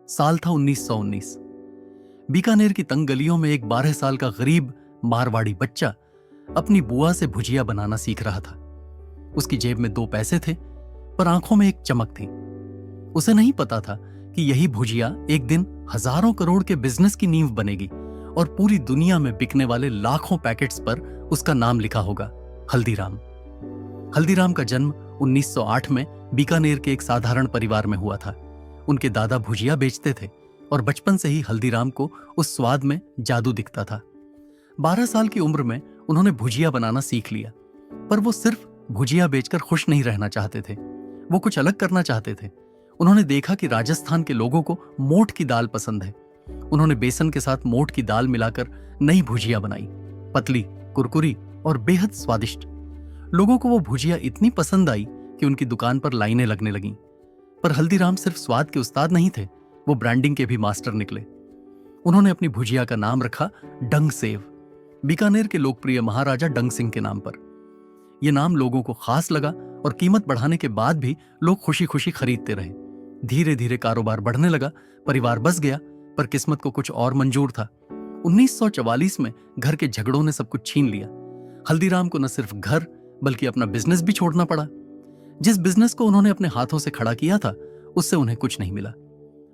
साल था 1919। बीकानेर की तंग गलियों में एक 12 साल का गरीब मारवाड़ी बच्चा अपनी बुआ से भुजिया बनाना सीख रहा था। उसकी जेब में 2 पैसे थे, पर आंखों में एक चमक थी। उसे नहीं पता था कि यही भुजिया एक दिन हजारों करोड़ के बिजनेस की नींव बनेगी और पूरी दुनिया में बिकने वाले लाखों पैकेट्स पर उसका नाम लिखा होगा, हल्दीराम। हल्दीराम का जन्म 1908 में बीकानेर के एक साधारण परिवार में हुआ था। उनके दादा भुजिया बेचते थे और बचपन से ही हल्दीराम को उस स्वाद में जादू दिखता था। 12 साल की उम्र में उन्होंने भुजिया बनाना सीख लिया, पर वो सिर्फ भुजिया बेचकर खुश नहीं रहना चाहते थे। वो कुछ अलग करना चाहते थे। उन्होंने देखा कि राजस्थान के लोगों को मोठ की दाल पसंद है। उन्होंने बेसन के साथ मोठ की दाल मिलाकर नई भुजिया बनाई, पतली, कुरकुरी और बेहद स्वादिष्ट। लोगों को वो भुजिया इतनी पसंद आई कि उनकी दुकान पर लाइनें लगने लगीं। पर हल्दीराम सिर्फ स्वाद के उस्ताद नहीं थे, वो ब्रांडिंग के भी मास्टर निकले। उन्होंने अपनी भुजिया का नाम रखा डंग सेव, बीकानेर के लोकप्रिय महाराजा डंग सिंह के नाम पर। यह नाम लोगों को खास लगा और कीमत बढ़ाने के बाद भी लोग खुशी खुशी खरीदते रहे। धीरे धीरे कारोबार बढ़ने लगा, परिवार बस गया, पर किस्मत को कुछ और मंजूर था। 1944 में घर के झगड़ों ने सब कुछ छीन लिया। हल्दीराम को न सिर्फ घर बल्कि अपना बिजनेस भी छोड़ना पड़ा। जिस बिजनेस को उन्होंने अपने हाथों से खड़ा किया था, उससे उन्हें कुछ नहीं मिला।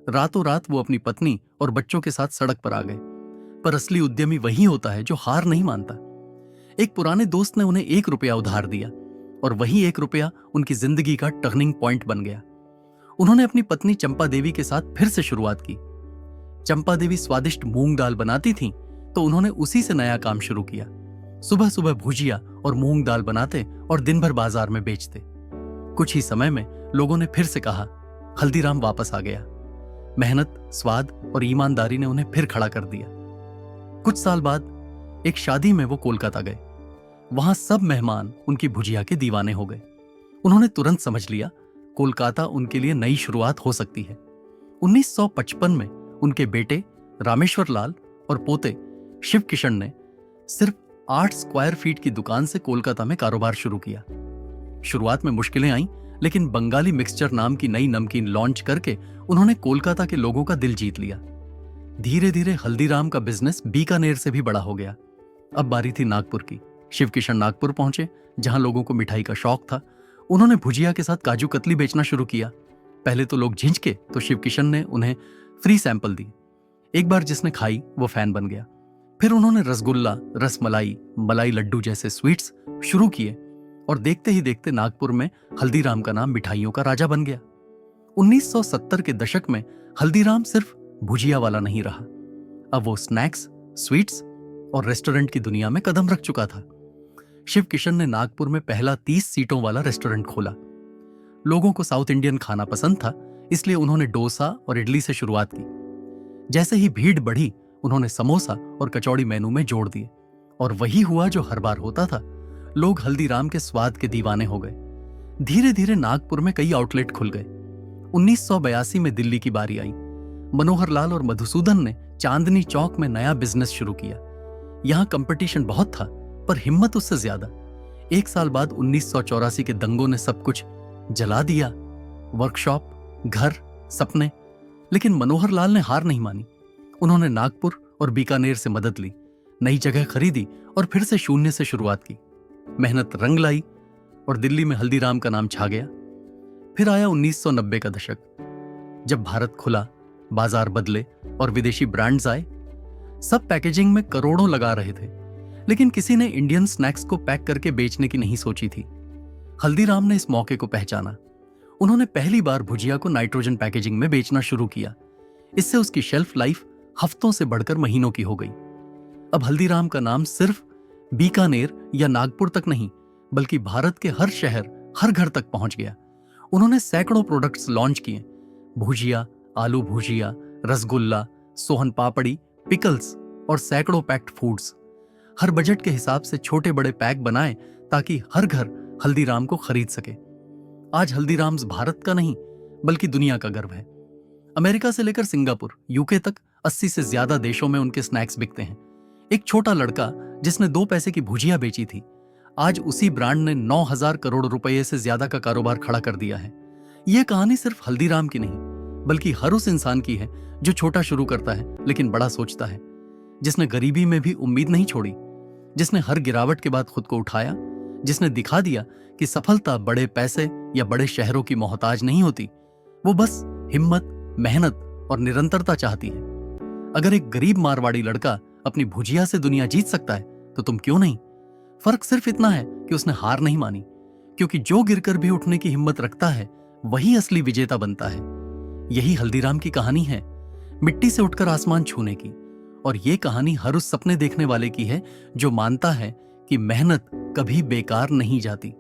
रातों रात वो अपनी पत्नी और बच्चों के साथ सड़क पर आ गए। पर असली उद्यमी वही होता है जो हार नहीं मानता। एक पुराने दोस्त ने उन्हें 1 रुपया उधार दिया और वही 1 रुपया उनकी जिंदगी का टर्निंग पॉइंट बन गया। उन्होंने अपनी पत्नी चंपा देवी के साथ फिर से शुरुआत की। चंपा देवी स्वादिष्ट मूंग दाल बनाती थीं, तो उन्होंने उसी से नया काम शुरू किया। सुबह सुबह भुजिया और मूंग दाल बनाते और दिन भर बाजार में बेचते। कुछ ही समय में लोगों ने फिर से कहा, हल्दीराम वापस आ गया। मेहनत, स्वाद और ईमानदारी ने उन्हें फिर खड़ा कर दिया। कुछ साल बाद एक शादी में वो कोलकाता गए। वहां सब मेहमान उनकी भुजिया के दीवाने हो गए। उन्होंने तुरंत समझ लिया, कोलकाता उनके लिए नई शुरुआत हो सकती है। 1955 में उनके बेटे रामेश्वर लाल और पोते शिव किशन ने सिर्फ 8 स्क्वायर फीट की दुकान से कोलकाता में कारोबार शुरू किया। शुरुआत में मुश्किलें आईं, लेकिन बंगाली मिक्सचर नाम की नई नमकीन लॉन्च करके उन्होंने कोलकाता के लोगों का दिल जीत लिया। धीरे धीरे हल्दीराम का बिजनेस बीकानेर से भी बड़ा हो गया। अब बारी थी नागपुर की। शिव किशन नागपुर पहुंचे, जहां लोगों को मिठाई का शौक था। उन्होंने भुजिया के साथ काजू कतली बेचना शुरू किया। पहले तो लोग झिझके, तो शिव किशन ने उन्हें फ्री सैंपल दी। एक बार जिसने खाई वो फैन बन गया। फिर उन्होंने रसगुल्ला, रसमलाई, मलाई लड्डू जैसे स्वीट्स शुरू किए और देखते ही देखते नागपुर में हल्दीराम का नाम मिठाइयों का राजा बन गया। 1970 के दशक में हल्दीराम सिर्फ भुजिया वाला नहीं रहा। अब वो स्नैक्स, स्वीट्स और रेस्टोरेंट की दुनिया में कदम रख चुका था। शिव किशन ने नागपुर में पहला 30 सीटों वाला रेस्टोरेंट खोला। लोगों को साउथ इंडियन खाना पसंद था, इसलिए उन्होंने डोसा और इडली से शुरुआत की। जैसे ही भीड़ बढ़ी, उन्होंने समोसा और कचौड़ी मेनू में जोड़ दिए और वही हुआ जो हर बार होता था। लोग हल्दीराम के स्वाद के दीवाने हो गए। धीरे धीरे नागपुर में कई आउटलेट खुल गए। 1982 में दिल्ली की बारी आई। मनोहर लाल और मधुसूदन ने चांदनी चौक में नया बिजनेस शुरू किया। यहां कंपटीशन बहुत था, पर हिम्मत उससे ज्यादा। 1 साल बाद 1984 के दंगों ने सब कुछ जला दिया, वर्कशॉप, घर, सपने। लेकिन मनोहर लाल ने हार नहीं मानी। उन्होंने नागपुर और बीकानेर से मदद ली, नई जगह खरीदी और फिर से शून्य से शुरुआत की। मेहनत रंग लाई और दिल्ली में हल्दीराम का नाम छा गया। फिर आया 1990 का दशक। जब भारत खुला, बाजार बदले और विदेशी ब्रांड्स आए। सब पैकेजिंग में करोड़ों लगा रहे थे, लेकिन किसी ने इंडियन स्नैक्स को पैक करके बेचने की नहीं सोची थी। हल्दीराम ने इस मौके को पहचाना। उन्होंने पहली बार भुजिया को नाइट्रोजन पैकेजिंग में बेचना शुरू किया। इससे उसकी शेल्फ लाइफ हफ्तों से बढ़कर महीनों की हो गई। अब हल्दीराम का नाम सिर्फ बीकानेर या नागपुर तक नहीं, बल्कि भारत के हर शहर, हर घर तक पहुंच गया। उन्होंने सैकड़ों प्रोडक्ट्स लॉन्च किए, भुजिया, आलू भुजिया, रसगुल्ला, सोहन पापड़ी, पिकल्स और सैकड़ों पैक्ड फूड्स। हर बजट के हिसाब से छोटे बड़े पैक बनाए ताकि हर घर हल्दीराम को खरीद सके। आज हल्दीराम्स भारत का नहीं, बल्कि दुनिया का गर्व है। अमेरिका से लेकर सिंगापुर, यूके तक 80 से ज्यादा देशों में उनके स्नैक्स बिकते हैं। एक छोटा लड़का जिसने 2 पैसे की भुजिया बेची थी, आज उसी ब्रांड ने 9,000 करोड़ रुपए से ज्यादा का कारोबार खड़ा कर दिया है। यह कहानी सिर्फ हल्दीराम की नहीं, बल्कि हर उस इंसान की है जो छोटा शुरू करता है लेकिन बड़ा सोचता है, जिसने गरीबी में भी उम्मीद नहीं छोड़ी, जिसने हर गिरावट के बाद खुद को उठाया, जिसने दिखा दिया कि सफलता बड़े पैसे या बड़े शहरों की मोहताज नहीं होती, वो बस हिम्मत, मेहनत और निरंतरता चाहती है। अगर एक गरीब मारवाड़ी लड़का अपनी भुजिया से दुनिया जीत सकता है तो तुम क्यों नहीं? फर्क सिर्फ इतना है कि उसने हार नहीं मानी, क्योंकि जो गिरकर भी उठने की हिम्मत रखता है वही असली विजेता बनता है। यही हल्दीराम की कहानी है, मिट्टी से उठकर आसमान छूने की। और ये कहानी हर उस सपने देखने वाले की है जो मानता है कि मेहनत कभी बेकार नहीं जाती।